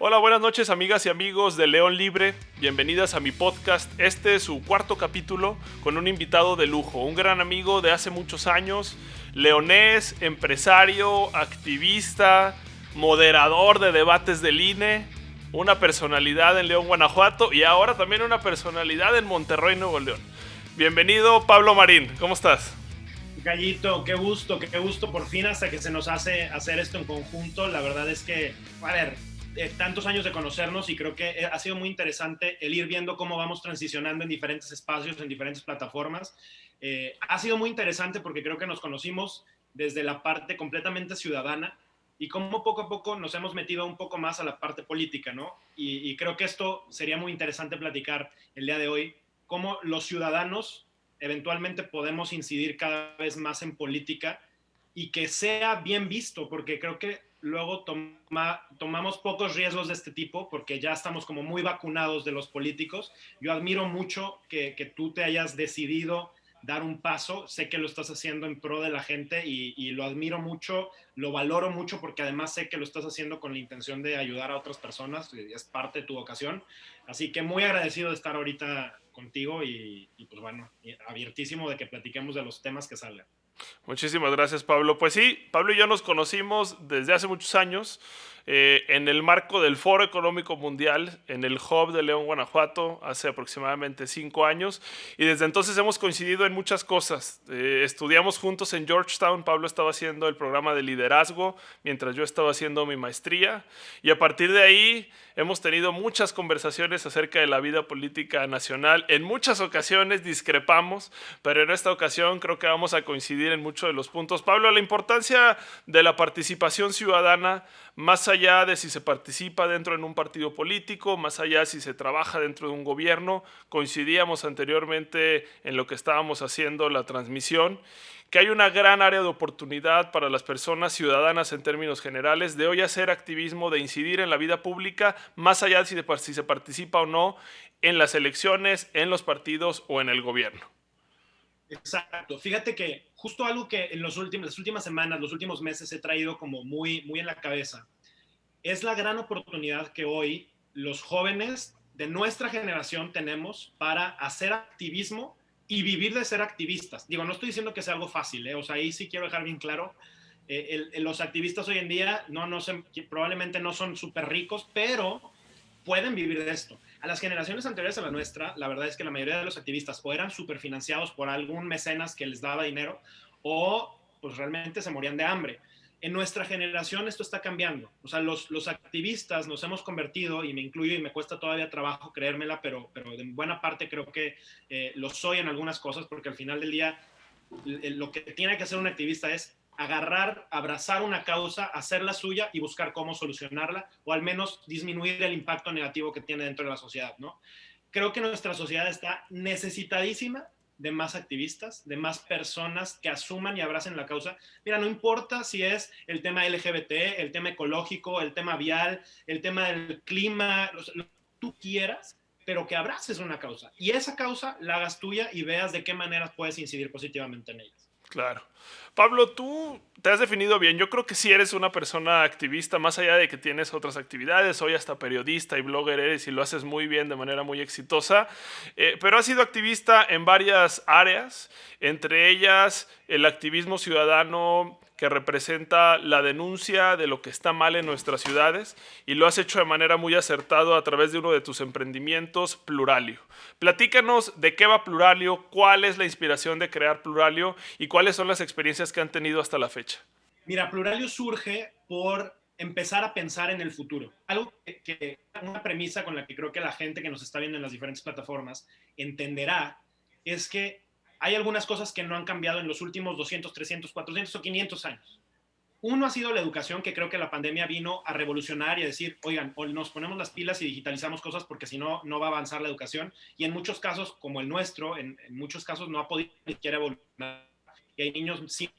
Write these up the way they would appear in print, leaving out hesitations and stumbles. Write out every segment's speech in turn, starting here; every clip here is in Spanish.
Hola, buenas noches amigas y amigos de León Libre, bienvenidas a mi podcast. Este es su cuarto capítulo con un invitado de lujo, un gran amigo de hace muchos años, leonés, empresario, activista, moderador de debates del INE, una personalidad en León, Guanajuato y ahora también una personalidad en Monterrey, Nuevo León. Bienvenido Pablo Marín, ¿cómo estás? Gallito, qué gusto por fin hasta que se nos hace hacer esto en conjunto. La verdad es que, a ver, tantos años de conocernos y creo que ha sido muy interesante el ir viendo cómo vamos transicionando en diferentes espacios, en diferentes plataformas. Ha sido muy interesante porque creo que nos conocimos desde la parte completamente ciudadana y cómo poco a poco nos hemos metido un poco más a la parte política, ¿no? Y creo que esto sería muy interesante platicar el día de hoy, cómo los ciudadanos eventualmente podemos incidir cada vez más en política y que sea bien visto, porque creo que luego tomamos pocos riesgos de este tipo porque ya estamos como muy vacunados de los políticos. Yo admiro mucho que tú te hayas decidido dar un paso, sé que lo estás haciendo en pro de la gente y lo admiro mucho, lo valoro mucho porque además sé que lo estás haciendo con la intención de ayudar a otras personas, es parte de tu vocación, así que muy agradecido de estar ahorita contigo y pues bueno, abiertísimo de que platiquemos de los temas que salgan. Muchísimas gracias, Pablo. Pues sí, Pablo y yo nos conocimos desde hace muchos años en el marco del Foro Económico Mundial, en el Hub de León, Guanajuato, hace aproximadamente 5 años. Y desde entonces hemos coincidido en muchas cosas. Estudiamos juntos en Georgetown. Pablo estaba haciendo el programa de liderazgo, mientras yo estaba haciendo mi maestría. Y a partir de ahí hemos tenido muchas conversaciones acerca de la vida política nacional. En muchas ocasiones discrepamos, pero en esta ocasión creo que vamos a coincidir en muchos de los puntos. Pablo, la importancia de la participación ciudadana, más allá de si se participa dentro de un partido político, más allá de si se trabaja dentro de un gobierno, coincidíamos anteriormente en lo que estábamos haciendo la transmisión, que hay una gran área de oportunidad para las personas ciudadanas en términos generales de hoy hacer activismo, de incidir en la vida pública, más allá de si se participa o no en las elecciones, en los partidos o en el gobierno. Exacto. Fíjate que justo algo que en las últimas semanas, los últimos meses he traído como muy en la cabeza, es la gran oportunidad que hoy los jóvenes de nuestra generación tenemos para hacer activismo y vivir de ser activistas. Digo, no estoy diciendo que sea algo fácil, ¿eh? O sea, ahí sí quiero dejar bien claro, los activistas hoy en día probablemente no son súper ricos, pero pueden vivir de esto. A las generaciones anteriores a la nuestra, la verdad es que la mayoría de los activistas o eran súper financiados por algún mecenas que les daba dinero o pues realmente se morían de hambre. En nuestra generación esto está cambiando. O sea, los activistas nos hemos convertido, y me incluyo y me cuesta todavía trabajo creérmela, pero en buena parte creo que lo soy en algunas cosas, porque al final del día lo que tiene que hacer un activista es agarrar, abrazar una causa, hacerla suya y buscar cómo solucionarla o al menos disminuir el impacto negativo que tiene dentro de la sociedad, ¿no? Creo que nuestra sociedad está necesitadísima de más activistas, de más personas que asuman y abracen la causa. Mira, no importa si es el tema LGBT, el tema ecológico, el tema vial, el tema del clima, lo que tú quieras, pero que abraces una causa y esa causa la hagas tuya y veas de qué manera puedes incidir positivamente en ellas. Claro. Pablo, tú te has definido bien. Yo creo que sí eres una persona activista, más allá de que tienes otras actividades. Hoy hasta periodista y blogger eres y lo haces muy bien de manera muy exitosa. Pero has sido activista en varias áreas, entre ellas el activismo ciudadano que representa la denuncia de lo que está mal en nuestras ciudades y lo has hecho de manera muy acertada a través de uno de tus emprendimientos, Pluralio. Platícanos de qué va Pluralio, cuál es la inspiración de crear Pluralio y cuáles son las experiencias que han tenido hasta la fecha. Mira, Pluralio surge por empezar a pensar en el futuro. Algo una premisa con la que creo que la gente que nos está viendo en las diferentes plataformas entenderá es que hay algunas cosas que no han cambiado en los últimos 200, 300, 400 o 500 años. Uno ha sido la educación, que creo que la pandemia vino a revolucionar y a decir, oigan, o nos ponemos las pilas y digitalizamos cosas porque si no, no va a avanzar la educación. Y en muchos casos, como el nuestro, en muchos casos no ha podido ni siquiera evolucionar. Y hay niños sin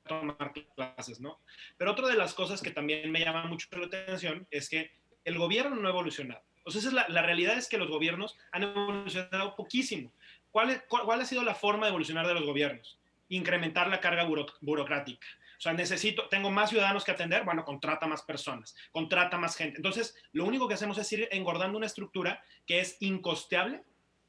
tomar clases, ¿no? Pero otra de las cosas que también me llama mucho la atención es que el gobierno no ha evolucionado. O sea, la realidad es que los gobiernos han evolucionado poquísimo. ¿Cuál ha sido la forma de evolucionar de los gobiernos? Incrementar la carga burocrática. O sea, tengo más ciudadanos que atender, bueno, contrata más personas, contrata más gente. Entonces, lo único que hacemos es ir engordando una estructura que es incosteable,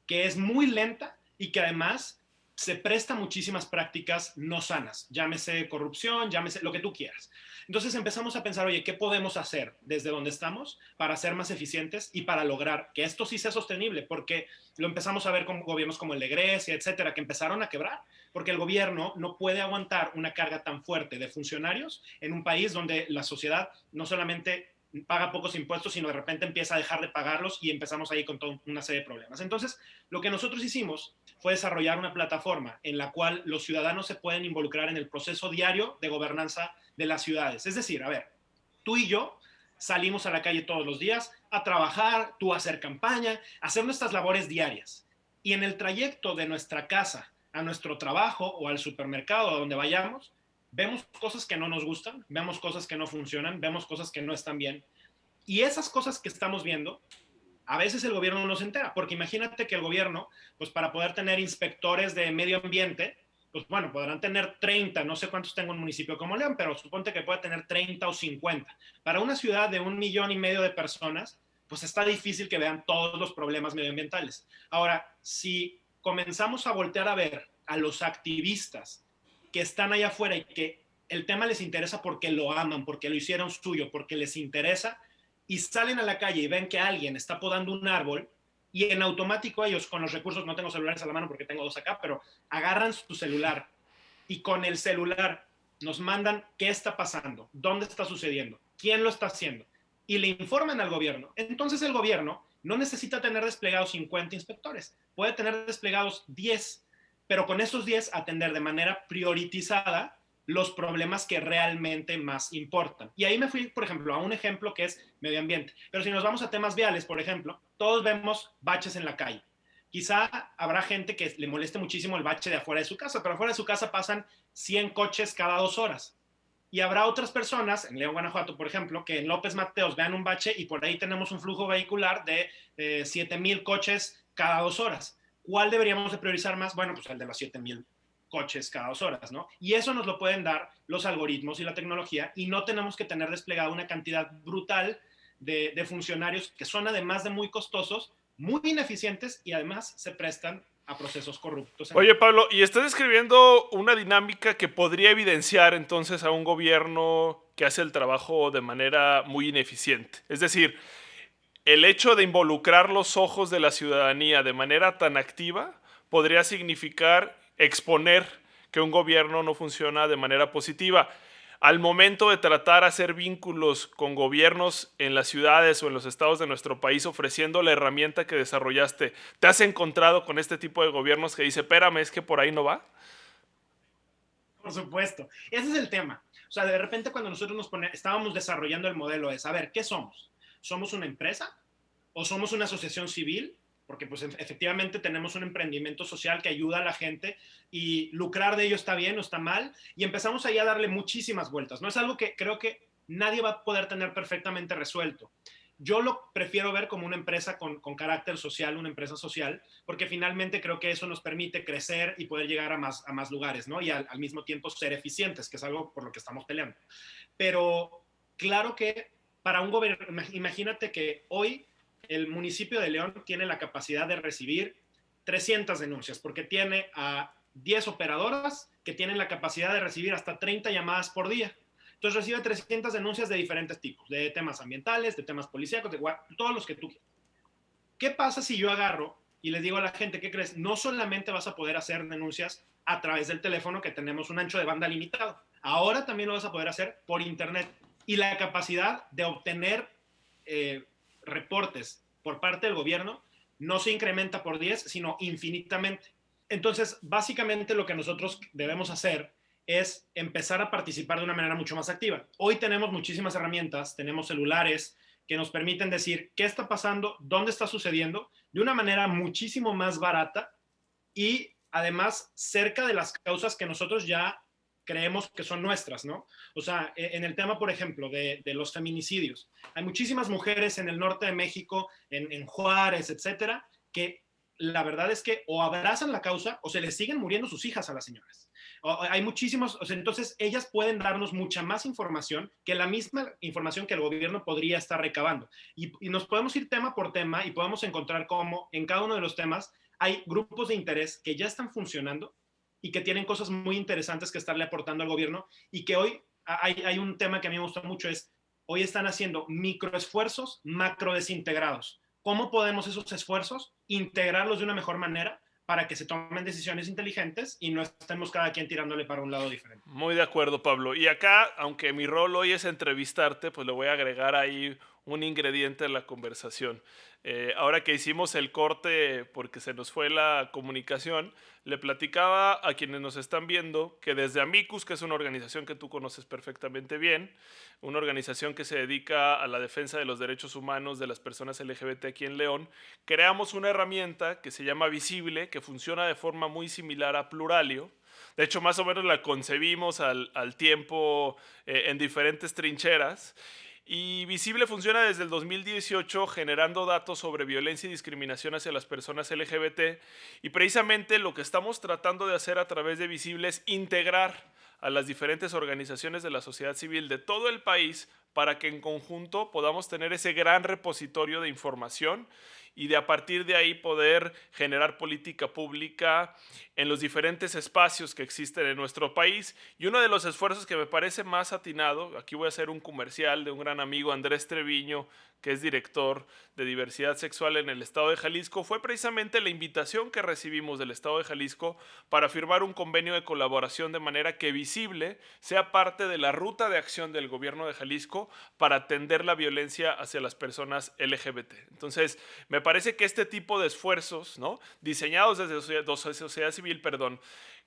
que es muy lenta y que además se presta a muchísimas prácticas no sanas, llámese corrupción, llámese lo que tú quieras. Entonces empezamos a pensar, oye, ¿qué podemos hacer desde donde estamos para ser más eficientes y para lograr que esto sí sea sostenible? Porque lo empezamos a ver con gobiernos como el de Grecia, etcétera, que empezaron a quebrar, porque el gobierno no puede aguantar una carga tan fuerte de funcionarios en un país donde la sociedad no solamente paga pocos impuestos, sino de repente empieza a dejar de pagarlos y empezamos ahí con toda una serie de problemas. Entonces, lo que nosotros hicimos fue desarrollar una plataforma en la cual los ciudadanos se pueden involucrar en el proceso diario de gobernanza de las ciudades. Es decir, a ver, tú y yo salimos a la calle todos los días a trabajar, tú a hacer campaña, a hacer nuestras labores diarias. Y en el trayecto de nuestra casa a nuestro trabajo o al supermercado, a donde vayamos, vemos cosas que no nos gustan, vemos cosas que no funcionan, vemos cosas que no están bien. Y esas cosas que estamos viendo, a veces el gobierno no se entera, porque imagínate que el gobierno, pues para poder tener inspectores de medio ambiente, pues bueno, podrán tener 30, no sé cuántos tengo en un municipio como León, pero suponte que puede tener 30 o 50. Para una ciudad de 1,5 millones de personas, pues está difícil que vean todos los problemas medioambientales. Ahora, si comenzamos a voltear a ver a los activistas que están allá afuera y que el tema les interesa porque lo aman, porque lo hicieron suyo, porque les interesa, y salen a la calle y ven que alguien está podando un árbol, y en automático ellos con los recursos, no tengo celulares a la mano porque tengo 2 acá, pero agarran su celular y con el celular nos mandan qué está pasando, dónde está sucediendo, quién lo está haciendo, y le informan al gobierno. Entonces el gobierno no necesita tener desplegados 50 inspectores, puede tener desplegados 10, pero con esos 10 atender de manera priorizada los problemas que realmente más importan. Y ahí me fui, por ejemplo, a un ejemplo que es medio ambiente. Pero si nos vamos a temas viales, por ejemplo, todos vemos baches en la calle. Quizá habrá gente que le moleste muchísimo el bache de afuera de su casa, pero afuera de su casa pasan 100 coches cada 2 horas. Y habrá otras personas, en León, Guanajuato, por ejemplo, que en López Mateos vean un bache y por ahí tenemos un flujo vehicular de 7,000 coches cada 2 horas. ¿Cuál deberíamos de priorizar más? Bueno, pues el de los 7,000 coches cada 2 horas, ¿no? Y eso nos lo pueden dar los algoritmos y la tecnología, y no tenemos que tener desplegada una cantidad brutal de funcionarios que son además de muy costosos, muy ineficientes y además se prestan a procesos corruptos. Oye, Pablo, y estás describiendo una dinámica que podría evidenciar entonces a un gobierno que hace el trabajo de manera muy ineficiente. Es decir, el hecho de involucrar los ojos de la ciudadanía de manera tan activa podría significar exponer que un gobierno no funciona de manera positiva. Al momento de tratar de hacer vínculos con gobiernos en las ciudades o en los estados de nuestro país ofreciendo la herramienta que desarrollaste, ¿te has encontrado con este tipo de gobiernos que dice, espérame, es que por ahí no va? Por supuesto. Ese es el tema. O sea, de repente cuando nosotros estábamos desarrollando el modelo es, a ver, ¿qué somos? ¿Somos una empresa? ¿O somos una asociación civil? Porque pues efectivamente tenemos un emprendimiento social que ayuda a la gente y lucrar de ello está bien o está mal. Y empezamos ahí a darle muchísimas vueltas. No es algo que creo que nadie va a poder tener perfectamente resuelto. Yo lo prefiero ver como una empresa con carácter social, una empresa social, porque finalmente creo que eso nos permite crecer y poder llegar a más lugares, ¿no? Y al mismo tiempo ser eficientes, que es algo por lo que estamos peleando. Pero claro que para un gobierno, imagínate que hoy el municipio de León tiene la capacidad de recibir 300 denuncias, porque tiene a 10 operadoras que tienen la capacidad de recibir hasta 30 llamadas por día. Entonces recibe 300 denuncias de diferentes tipos, de temas ambientales, de temas policíacos, de todos los que tú quieras. ¿Qué pasa si yo agarro y les digo a la gente, ¿qué crees? No solamente vas a poder hacer denuncias a través del teléfono, que tenemos un ancho de banda limitado. Ahora también lo vas a poder hacer por internet. Y la capacidad de obtener reportes por parte del gobierno no se incrementa por 10, sino infinitamente. Entonces, básicamente lo que nosotros debemos hacer es empezar a participar de una manera mucho más activa. Hoy tenemos muchísimas herramientas, tenemos celulares que nos permiten decir qué está pasando, dónde está sucediendo, de una manera muchísimo más barata y además cerca de las causas que nosotros ya creemos que son nuestras, ¿no? O sea, en el tema, por ejemplo, de los feminicidios, hay muchísimas mujeres en el norte de México, en Juárez, etcétera, que la verdad es que o abrazan la causa o se les siguen muriendo sus hijas a las señoras. Hay muchísimos, o sea, entonces ellas pueden darnos mucha más información que la misma información que el gobierno podría estar recabando. Y nos podemos ir tema por tema y podemos encontrar cómo en cada uno de los temas hay grupos de interés que ya están funcionando y que tienen cosas muy interesantes que estarle aportando al gobierno y que hoy hay un tema que a mí me gusta mucho, es hoy están haciendo microesfuerzos macro desintegrados. ¿Cómo podemos esos esfuerzos integrarlos de una mejor manera para que se tomen decisiones inteligentes y no estemos cada quien tirándole para un lado diferente? Muy de acuerdo, Pablo. Y acá, aunque mi rol hoy es entrevistarte, pues le voy a agregar ahí un ingrediente en la conversación. Ahora que hicimos el corte porque se nos fue la comunicación, le platicaba a quienes nos están viendo que desde Amicus, que es una organización que tú conoces perfectamente bien, una organización que se dedica a la defensa de los derechos humanos de las personas LGBT aquí en León, creamos una herramienta que se llama Visible, que funciona de forma muy similar a Pluralio. De hecho, más o menos la concebimos al tiempo en diferentes trincheras. Y Visible funciona desde el 2018 generando datos sobre violencia y discriminación hacia las personas LGBT. Y precisamente lo que estamos tratando de hacer a través de Visible es integrar a las diferentes organizaciones de la sociedad civil de todo el país para que en conjunto podamos tener ese gran repositorio de información y de a partir de ahí poder generar política pública en los diferentes espacios que existen en nuestro país. Y uno de los esfuerzos que me parece más atinado, aquí voy a hacer un comercial de un gran amigo, Andrés Treviño, que es director de diversidad sexual en el estado de Jalisco, fue precisamente la invitación que recibimos del estado de Jalisco para firmar un convenio de colaboración de manera que Visible sea parte de la ruta de acción del gobierno de Jalisco para atender la violencia hacia las personas LGBT. Entonces, me parece que este tipo de esfuerzos, ¿no?, diseñados desde sociedad civil,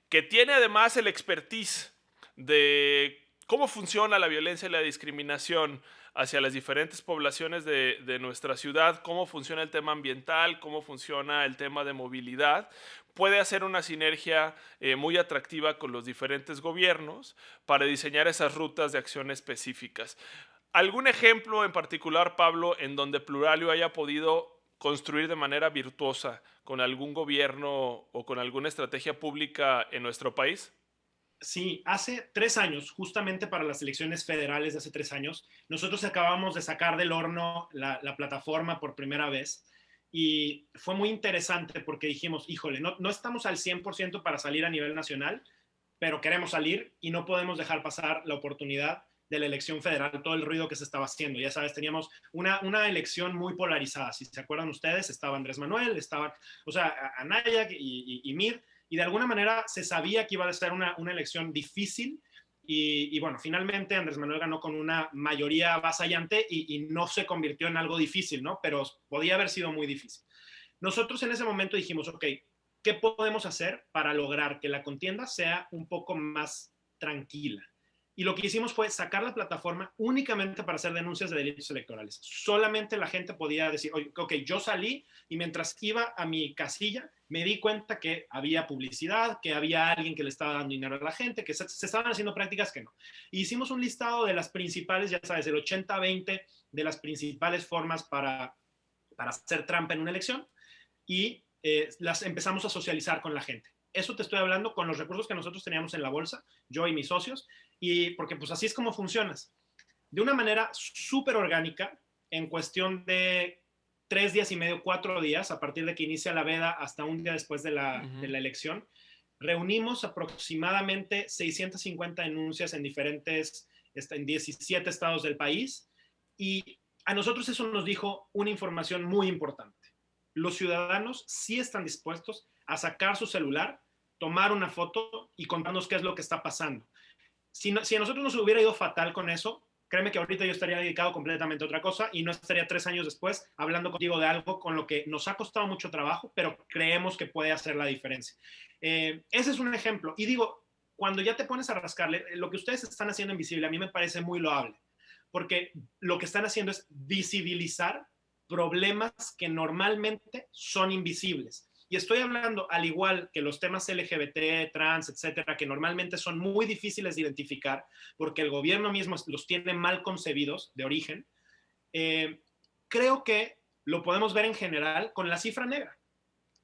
que tiene además el expertise de cómo funciona la violencia y la discriminación hacia las diferentes poblaciones de nuestra ciudad, cómo funciona el tema ambiental, cómo funciona el tema de movilidad, puede hacer una sinergia muy atractiva con los diferentes gobiernos para diseñar esas rutas de acción específicas. ¿Algún ejemplo en particular, Pablo, en donde Pluralio haya podido construir de manera virtuosa con algún gobierno o con alguna estrategia pública en nuestro país? Sí, hace 3 años, justamente para las elecciones federales de hace 3 años, nosotros acabamos de sacar del horno la plataforma por primera vez y fue muy interesante porque dijimos, híjole, no estamos al 100% para salir a nivel nacional, pero queremos salir y no podemos dejar pasar la oportunidad de la elección federal, todo el ruido que se estaba haciendo. Ya sabes, teníamos una elección muy polarizada. Si se acuerdan ustedes, estaba Andrés Manuel, estaban, o sea, Anaya y Mir, y de alguna manera se sabía que iba a ser una elección difícil. Y bueno, finalmente Andrés Manuel ganó con una mayoría avasallante y no se convirtió en algo difícil, ¿no? Pero podía haber sido muy difícil. Nosotros en ese momento dijimos, ok, ¿qué podemos hacer para lograr que la contienda sea un poco más tranquila? Y lo que hicimos fue sacar la plataforma únicamente para hacer denuncias de delitos electorales. Solamente la gente podía decir, ok, yo salí y mientras iba a mi casilla me di cuenta que había publicidad, que había alguien que le estaba dando dinero a la gente, que se estaban haciendo prácticas que no. Y hicimos un listado de las principales, ya sabes, el 80-20 de las principales formas para hacer trampa en una elección y las empezamos a socializar con la gente. Eso te estoy hablando con los recursos que nosotros teníamos en la bolsa, yo y mis socios, y porque pues así es como funcionas. De una manera súper orgánica, en cuestión de 3 días y medio, 4 días, a partir de que inicia la veda hasta un día después de la elección, reunimos aproximadamente 650 denuncias en 17 estados del país y a nosotros eso nos dijo una información muy importante. Los ciudadanos sí están dispuestos a sacar su celular, tomar una foto y contarnos qué es lo que está pasando. Si a nosotros nos hubiera ido fatal con eso, créeme que ahorita yo estaría dedicado completamente a otra cosa y no estaría 3 años después hablando contigo de algo con lo que nos ha costado mucho trabajo, pero creemos que puede hacer la diferencia. Ese es un ejemplo. Y digo, cuando ya te pones a rascarle, lo que ustedes están haciendo en Visible a mí me parece muy loable, porque lo que están haciendo es visibilizar problemas que normalmente son invisibles. Y estoy hablando, al igual que los temas LGBT, trans, etcétera, que normalmente son muy difíciles de identificar porque el gobierno mismo los tiene mal concebidos de origen, creo que lo podemos ver en general con la cifra negra.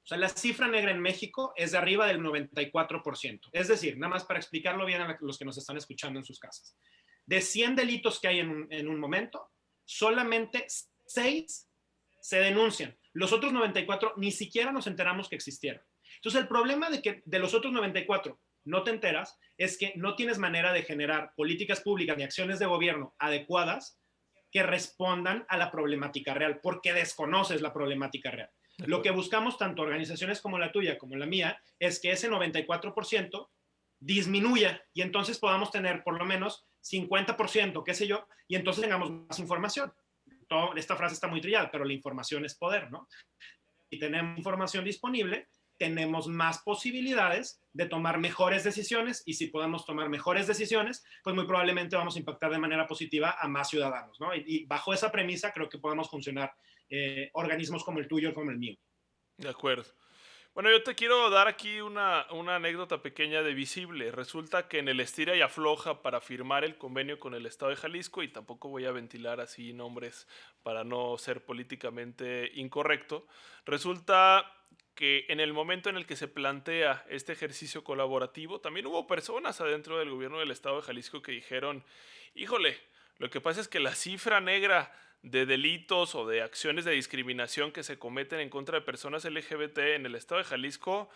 O sea, la cifra negra en México es de arriba del 94%. Es decir, nada más para explicarlo bien a los que nos están escuchando en sus casas. De 100 delitos que hay en un momento, solamente 6 se denuncian. Los otros 94 ni siquiera nos enteramos que existieron. Entonces, el problema de que de los otros 94 no te enteras es que no tienes manera de generar políticas públicas ni acciones de gobierno adecuadas que respondan a la problemática real, porque desconoces la problemática real. Lo que buscamos, tanto organizaciones como la tuya como la mía, es que ese 94% disminuya y entonces podamos tener por lo menos 50%, qué sé yo, y entonces tengamos más información. Esta frase está muy trillada, pero la información es poder, ¿no? Y tenemos información disponible, tenemos más posibilidades de tomar mejores decisiones, y si podemos tomar mejores decisiones, pues muy probablemente vamos a impactar de manera positiva a más ciudadanos, ¿no? Y bajo esa premisa creo que podemos funcionar organismos como el tuyo y como el mío. De acuerdo. Bueno, yo te quiero dar aquí una anécdota pequeña de Visible. Resulta que en el estira y afloja para firmar el convenio con el Estado de Jalisco, y tampoco voy a ventilar así nombres para no ser políticamente incorrecto, resulta que en el momento en el que se plantea este ejercicio colaborativo, también hubo personas adentro del gobierno del Estado de Jalisco que dijeron, híjole, lo que pasa es que la cifra negra de delitos o de acciones de discriminación que se cometen en contra de personas LGBT en el estado de Jalisco,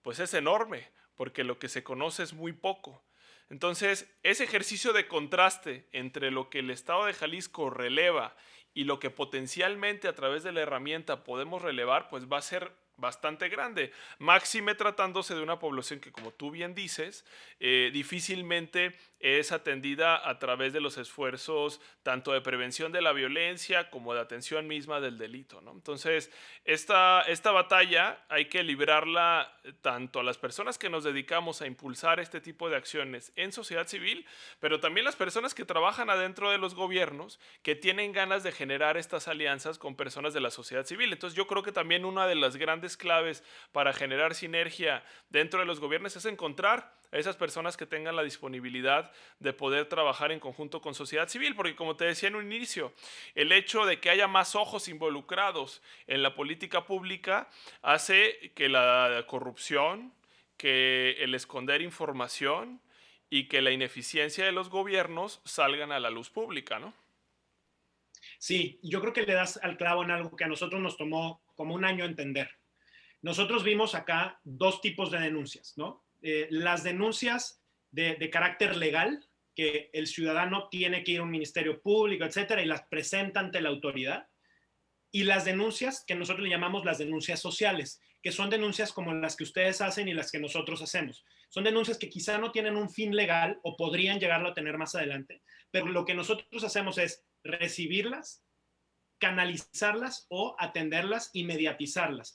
pues es enorme, porque lo que se conoce es muy poco. Entonces, ese ejercicio de contraste entre lo que el estado de Jalisco releva y lo que potencialmente a través de la herramienta podemos relevar, pues va a ser bastante grande, máxime tratándose de una población que, como tú bien dices, difícilmente es atendida a través de los esfuerzos tanto de prevención de la violencia como de atención misma del delito, ¿no? Entonces, esta batalla hay que librarla tanto a las personas que nos dedicamos a impulsar este tipo de acciones en sociedad civil, pero también las personas que trabajan adentro de los gobiernos, que tienen ganas de generar estas alianzas con personas de la sociedad civil. Entonces, yo creo que también una de las grandes claves para generar sinergia dentro de los gobiernos es encontrar a esas personas que tengan la disponibilidad de poder trabajar en conjunto con sociedad civil, porque como te decía en un inicio, el hecho de que haya más ojos involucrados en la política pública hace que la corrupción, que el esconder información y que la ineficiencia de los gobiernos salgan a la luz pública, ¿no? Sí, yo creo que le das al clavo en algo que a nosotros nos tomó como un año entender. Nosotros vimos acá dos tipos de denuncias, ¿no? Las denuncias de carácter legal, que el ciudadano tiene que ir a un ministerio público, etcétera, y las presenta ante la autoridad. Y las denuncias que nosotros le llamamos las denuncias sociales, que son denuncias como las que ustedes hacen y las que nosotros hacemos. Son denuncias que quizá no tienen un fin legal o podrían llegarlo a tener más adelante, pero lo que nosotros hacemos es recibirlas, canalizarlas o atenderlas y mediatizarlas.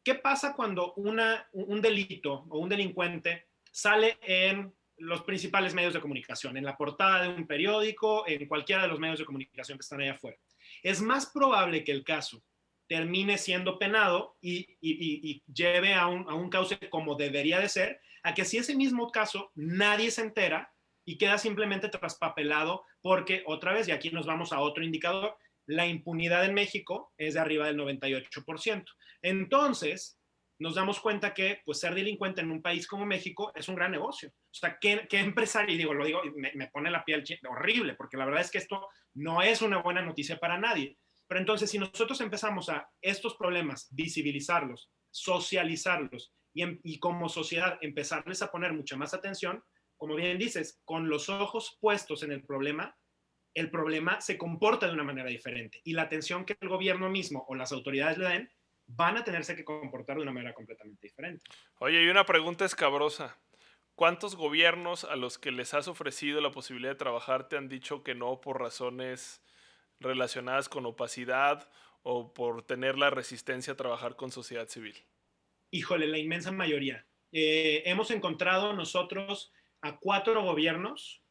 ¿Qué pasa cuando un delito o un delincuente sale en los principales medios de comunicación, en la portada de un periódico, en cualquiera de los medios de comunicación que están allá afuera? Es más probable que el caso termine siendo penado y lleve a un cauce como debería de ser, a que si ese mismo caso nadie se entera y queda simplemente traspapelado porque, otra vez, y aquí nos vamos a otro indicador, la impunidad en México es de arriba del 98%. Entonces, nos damos cuenta que pues, ser delincuente en un país como México es un gran negocio. O sea, ¿qué empresario? Y digo, lo digo, me pone la piel horrible, porque la verdad es que esto no es una buena noticia para nadie. Pero entonces, si nosotros empezamos a estos problemas, visibilizarlos, socializarlos y como sociedad empezarles a poner mucha más atención, como bien dices, con los ojos puestos en el problema se comporta de una manera diferente y la atención que el gobierno mismo o las autoridades le den van a tenerse que comportar de una manera completamente diferente. Oye, y una pregunta escabrosa. ¿Cuántos gobiernos a los que les has ofrecido la posibilidad de trabajar te han dicho que no por razones relacionadas con opacidad o por tener la resistencia a trabajar con sociedad civil? Híjole, la inmensa mayoría. Hemos encontrado nosotros a 4 gobiernos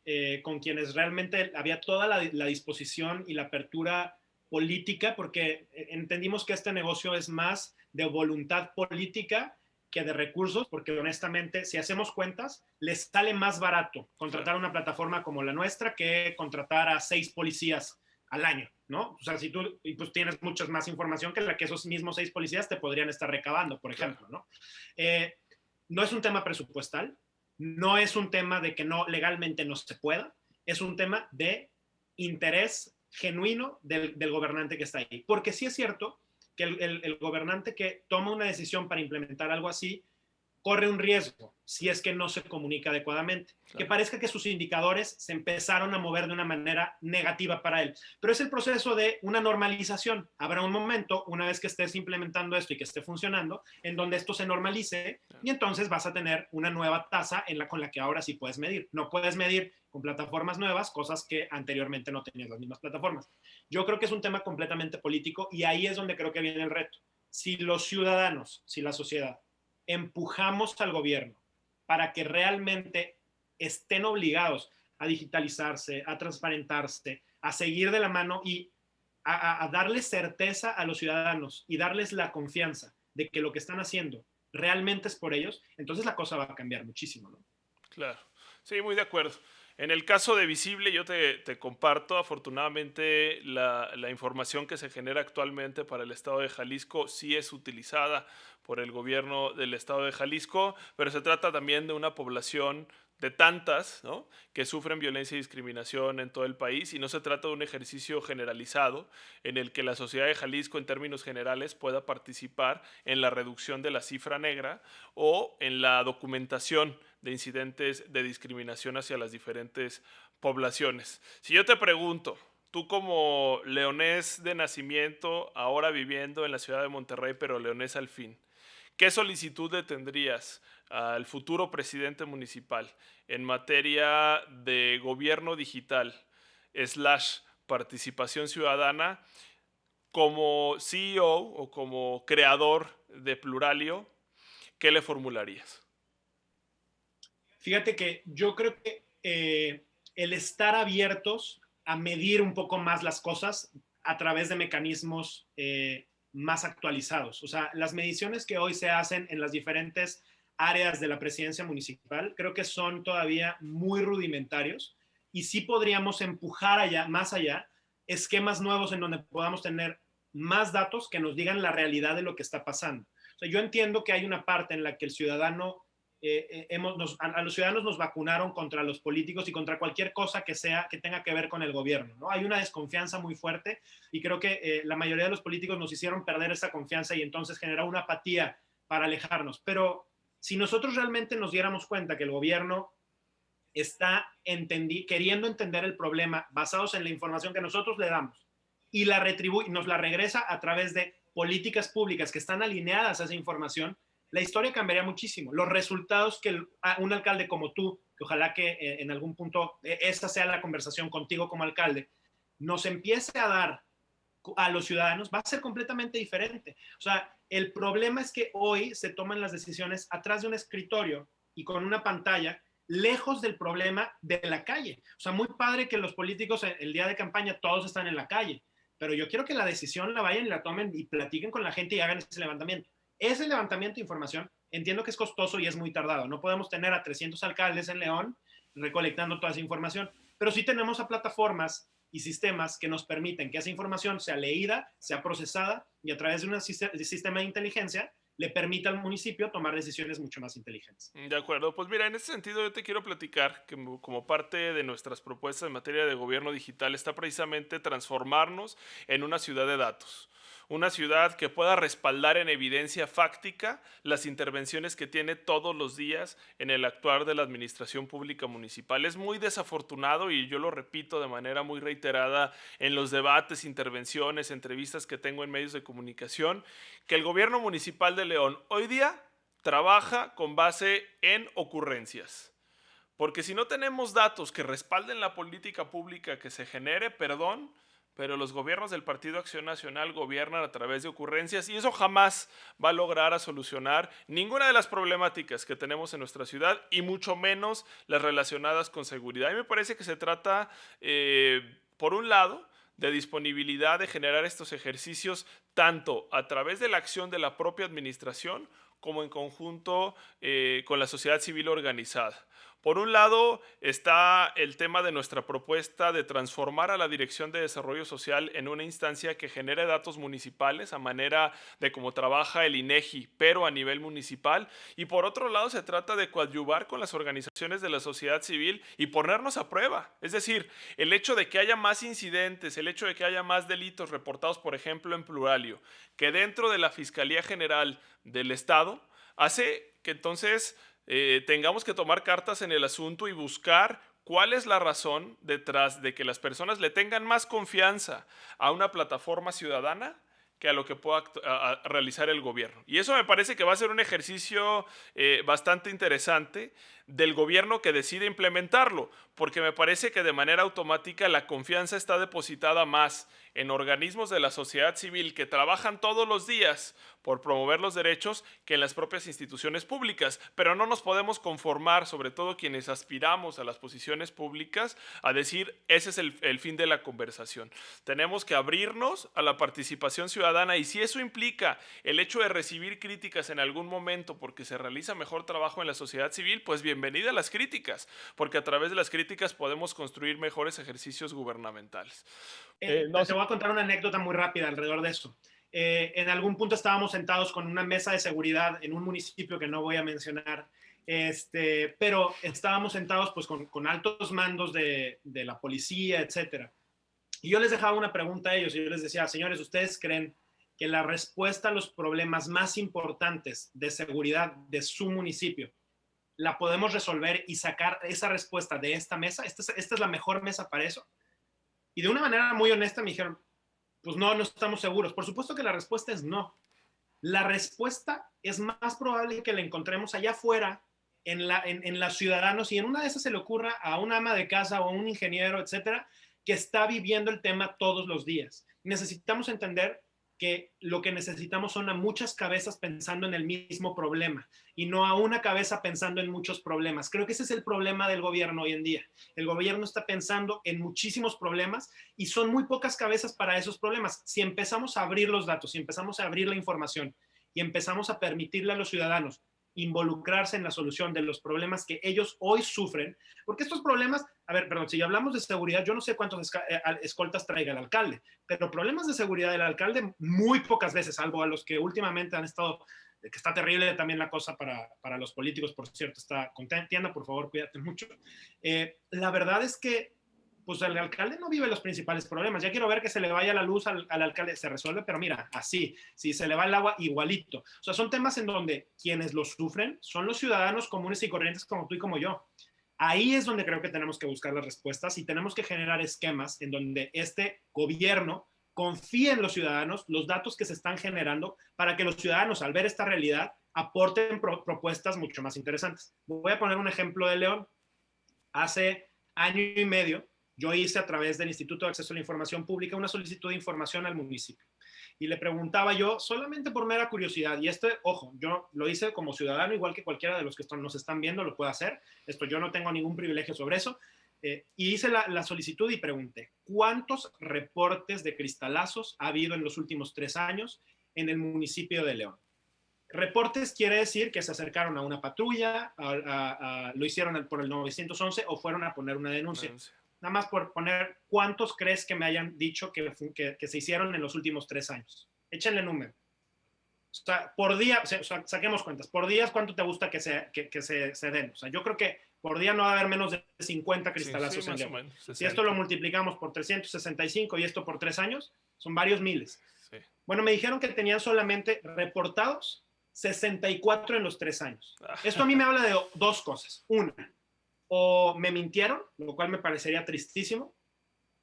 con quienes realmente había toda la disposición y la apertura política, porque entendimos que este negocio es más de voluntad política que de recursos, porque honestamente, si hacemos cuentas, les sale más barato contratar una plataforma como la nuestra que contratar a 6 policías al año, ¿no? O sea, si tú pues, tienes mucha más información que la que esos mismos 6 policías te podrían estar recabando, por ejemplo, ¿no? No es un tema presupuestal, no es un tema de que no legalmente no se pueda, es un tema de interés genuino del gobernante que está ahí. Porque sí es cierto que el gobernante que toma una decisión para implementar algo así corre un riesgo si es que no se comunica adecuadamente. Claro. Que parezca que sus indicadores se empezaron a mover de una manera negativa para él. Pero es el proceso de una normalización. Habrá un momento, una vez que estés implementando esto y que esté funcionando, en donde esto se normalice y entonces vas a tener una nueva tasa con la que ahora sí puedes medir. No puedes medir con plataformas nuevas, cosas que anteriormente no tenías las mismas plataformas. Yo creo que es un tema completamente político y ahí es donde creo que viene el reto. Si los ciudadanos, si la sociedad empujamos al gobierno para que realmente estén obligados a digitalizarse, a transparentarse, a seguir de la mano y a darles certeza a los ciudadanos y darles la confianza de que lo que están haciendo realmente es por ellos, entonces la cosa va a cambiar muchísimo, ¿no? Claro, sí, muy de acuerdo. En el caso de Visible, yo te comparto, afortunadamente, la información que se genera actualmente para el estado de Jalisco sí es utilizada por el gobierno del estado de Jalisco, pero se trata también de una población de tantas, ¿no?, que sufren violencia y discriminación en todo el país, y no se trata de un ejercicio generalizado en el que la sociedad de Jalisco en términos generales pueda participar en la reducción de la cifra negra o en la documentación de incidentes de discriminación hacia las diferentes poblaciones. Si yo te pregunto, tú como leonés de nacimiento, ahora viviendo en la ciudad de Monterrey, pero leonés al fin, ¿qué solicitud le tendrías al futuro presidente municipal en materia de gobierno digital / participación ciudadana como CEO o como creador de Pluralio? ¿Qué le formularías? Fíjate que yo creo que el estar abiertos a medir un poco más las cosas a través de mecanismos más actualizados. O sea, las mediciones que hoy se hacen en las diferentes áreas de la presidencia municipal creo que son todavía muy rudimentarios y sí podríamos empujar más allá, esquemas nuevos en donde podamos tener más datos que nos digan la realidad de lo que está pasando. O sea, yo entiendo que hay una parte en la que el ciudadano a los ciudadanos nos vacunaron contra los políticos y contra cualquier cosa que tenga que ver con el gobierno, ¿no? Hay una desconfianza muy fuerte y creo que la mayoría de los políticos nos hicieron perder esa confianza y entonces generó una apatía para alejarnos. Pero si nosotros realmente nos diéramos cuenta que el gobierno está queriendo entender el problema basados en la información que nosotros le damos y nos la regresa a través de políticas públicas que están alineadas a esa información, la historia cambiaría muchísimo. Los resultados que un alcalde como tú, que ojalá que en algún punto esta sea la conversación contigo como alcalde, nos empiece a dar a los ciudadanos, va a ser completamente diferente. O sea, el problema es que hoy se toman las decisiones atrás de un escritorio y con una pantalla, lejos del problema de la calle. O sea, muy padre que los políticos el día de campaña todos están en la calle, pero yo quiero que la decisión la vayan y la tomen y platiquen con la gente y hagan ese levantamiento. Ese levantamiento de información entiendo que es costoso y es muy tardado. No podemos tener a 300 alcaldes en León recolectando toda esa información, pero sí tenemos a plataformas y sistemas que nos permiten que esa información sea leída, sea procesada y a través de un sistema de inteligencia le permita al municipio tomar decisiones mucho más inteligentes. De acuerdo, pues mira, en ese sentido yo te quiero platicar que como parte de nuestras propuestas en materia de gobierno digital está precisamente transformarnos en una ciudad de datos. Una ciudad que pueda respaldar en evidencia fáctica las intervenciones que tiene todos los días en el actuar de la administración pública municipal. Es muy desafortunado, y yo lo repito de manera muy reiterada en los debates, intervenciones, entrevistas que tengo en medios de comunicación, que el gobierno municipal de León hoy día trabaja con base en ocurrencias. Porque si no tenemos datos que respalden la política pública que se genere, perdón, pero los gobiernos del Partido Acción Nacional gobiernan a través de ocurrencias y eso jamás va a lograr a solucionar ninguna de las problemáticas que tenemos en nuestra ciudad y mucho menos las relacionadas con seguridad. A mí me parece que se trata, por un lado, de disponibilidad de generar estos ejercicios tanto a través de la acción de la propia administración como en conjunto con la sociedad civil organizada. Por un lado está el tema de nuestra propuesta de transformar a la Dirección de Desarrollo Social en una instancia que genere datos municipales a manera de cómo trabaja el INEGI, pero a nivel municipal. Y por otro lado se trata de coadyuvar con las organizaciones de la sociedad civil y ponernos a prueba. Es decir, el hecho de que haya más incidentes, el hecho de que haya más delitos reportados, por ejemplo, en Pluralio, que dentro de la Fiscalía General del Estado, hace que entonces tengamos que tomar cartas en el asunto y buscar cuál es la razón detrás de que las personas le tengan más confianza a una plataforma ciudadana que a lo que pueda realizar el gobierno. Y eso me parece que va a ser un ejercicio bastante interesante del gobierno que decide implementarlo, porque me parece que de manera automática la confianza está depositada más en organismos de la sociedad civil que trabajan todos los días por promover los derechos que en las propias instituciones públicas. Pero no nos podemos conformar, sobre todo quienes aspiramos a las posiciones públicas, a decir ese es el fin de la conversación. Tenemos que abrirnos a la participación ciudadana, y si eso implica el hecho de recibir críticas en algún momento porque se realiza mejor trabajo en la sociedad civil, pues bienvenida a las críticas, porque a través de las críticas podemos construir mejores ejercicios gubernamentales. No Te sé. voy a contar una anécdota muy rápida alrededor de eso. En algún punto estábamos sentados con una mesa de seguridad en un municipio que no voy a mencionar, pero estábamos sentados pues con altos mandos de la policía, etcétera. Y yo les dejaba una pregunta a ellos y yo les decía, señores, ¿ustedes creen que la respuesta a los problemas más importantes de seguridad de su municipio la podemos resolver y sacar esa respuesta de esta mesa? ¿Esta es la mejor mesa para eso? Y de una manera muy honesta me dijeron, pues no, no estamos seguros. Por supuesto que la respuesta es no. La respuesta es más probable que la encontremos allá afuera en los ciudadanos, y en una de esas se le ocurra a una ama de casa o a un ingeniero, etcétera, que está viviendo el tema todos los días. Necesitamos entender que lo que necesitamos son a muchas cabezas pensando en el mismo problema y no a una cabeza pensando en muchos problemas. Creo que ese es el problema del gobierno hoy en día. El gobierno está pensando en muchísimos problemas y son muy pocas cabezas para esos problemas. Si empezamos a abrir los datos, si empezamos a abrir la información y empezamos a permitirle a los ciudadanos involucrarse en la solución de los problemas que ellos hoy sufren, porque estos problemas, a ver, perdón, si hablamos de seguridad, yo no sé cuántos escoltas traiga el alcalde, pero problemas de seguridad del alcalde muy pocas veces, salvo a los que últimamente han estado, que está terrible también la cosa para los políticos, por cierto, está contienda, por favor, cuídate mucho. La verdad es que pues el alcalde no vive los principales problemas. Ya quiero ver que se le vaya la luz al alcalde, se resuelve, pero mira, así, si se le va el agua, igualito. O sea, son temas en donde quienes los sufren son los ciudadanos comunes y corrientes como tú y como yo. Ahí es donde creo que tenemos que buscar las respuestas y tenemos que generar esquemas en donde este gobierno confíe en los ciudadanos, los datos que se están generando, para que los ciudadanos, al ver esta realidad, aporten propuestas mucho más interesantes. Voy a poner un ejemplo de León. Hace año y medio, yo hice a través del Instituto de Acceso a la Información Pública una solicitud de información al municipio. Y le preguntaba yo, solamente por mera curiosidad, y ojo, yo lo hice como ciudadano, igual que cualquiera de los que nos están viendo lo puede hacer. Yo no tengo ningún privilegio sobre eso. Y hice la solicitud y pregunté, ¿cuántos reportes de cristalazos ha habido en los últimos 3 años en el municipio de León? Reportes quiere decir que se acercaron a una patrulla, lo hicieron por el 911 o fueron a poner una denuncia. Nada más por poner, ¿cuántos crees que me hayan dicho que se hicieron en los últimos 3 años? Échenle número. O sea, por día, saquemos cuentas, por días, ¿cuánto te gusta que se den? O sea, yo creo que por día no va a haber menos de 50 cristalazos en León. Si esto lo multiplicamos por 365 y esto por 3 años, son varios miles. Sí. Bueno, me dijeron que tenían solamente reportados 64 en los 3 años. Esto a mí me habla de 2 cosas. Una, o me mintieron, lo cual me parecería tristísimo,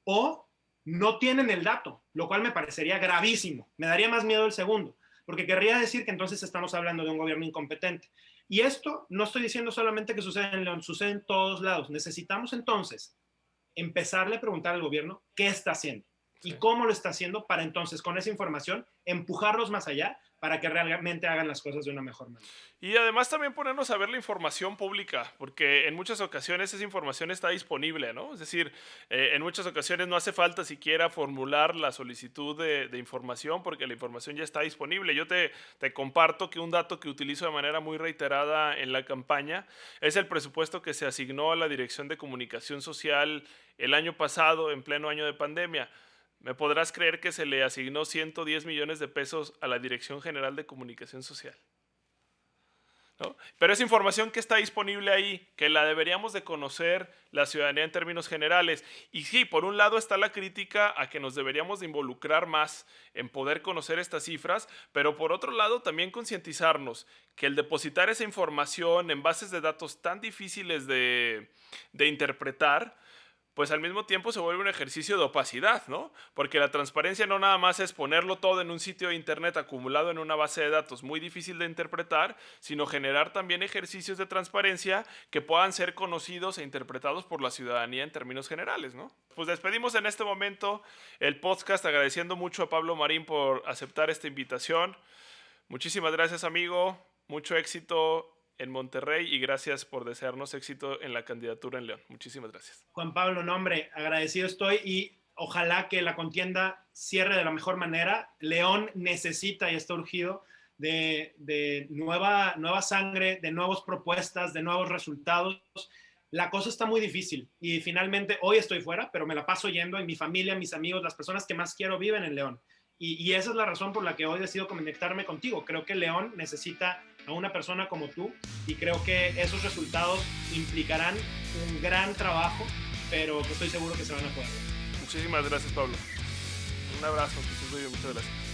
o no tienen el dato, lo cual me parecería gravísimo. Me daría más miedo el segundo, porque querría decir que entonces estamos hablando de un gobierno incompetente. Y esto no estoy diciendo solamente que sucede en León, sucede en todos lados. Necesitamos entonces empezarle a preguntar al gobierno qué está haciendo. y cómo lo está haciendo para entonces con esa información empujarlos más allá para que realmente hagan las cosas de una mejor manera. Y además también ponernos a ver la información pública, porque en muchas ocasiones esa información está disponible, ¿no? Es decir, en muchas ocasiones no hace falta siquiera formular la solicitud de información, porque la información ya está disponible. Yo te comparto que un dato que utilizo de manera muy reiterada en la campaña es el presupuesto que se asignó a la Dirección de Comunicación Social el año pasado, en pleno año de pandemia. ¿Me podrás creer que se le asignó 110 millones de pesos a la Dirección General de Comunicación Social? ¿No? Pero es información que está disponible ahí, que la deberíamos de conocer la ciudadanía en términos generales. Y sí, por un lado está la crítica a que nos deberíamos de involucrar más en poder conocer estas cifras, pero por otro lado también concientizarnos que el depositar esa información en bases de datos tan difíciles de interpretar, pues al mismo tiempo se vuelve un ejercicio de opacidad, ¿no? Porque la transparencia no nada más es ponerlo todo en un sitio de internet acumulado en una base de datos muy difícil de interpretar, sino generar también ejercicios de transparencia que puedan ser conocidos e interpretados por la ciudadanía en términos generales, ¿no? Pues despedimos en este momento el podcast agradeciendo mucho a Pablo Marín por aceptar esta invitación. Muchísimas gracias, amigo. Mucho éxito en Monterrey y gracias por desearnos éxito en la candidatura en León. Muchísimas gracias. Juan Pablo, no, hombre, agradecido estoy y ojalá que la contienda cierre de la mejor manera. León necesita y está urgido de nueva sangre, de nuevas propuestas, de nuevos resultados. La cosa está muy difícil y finalmente hoy estoy fuera, pero me la paso yendo en mi familia, mis amigos, las personas que más quiero viven en León. Y esa es la razón por la que hoy decido conectarme contigo. Creo que León necesita a una persona como tú y creo que esos resultados implicarán un gran trabajo, pero que estoy seguro que se van a poder. Muchísimas gracias, Pablo. Un abrazo, que estés muy bien, muchas gracias.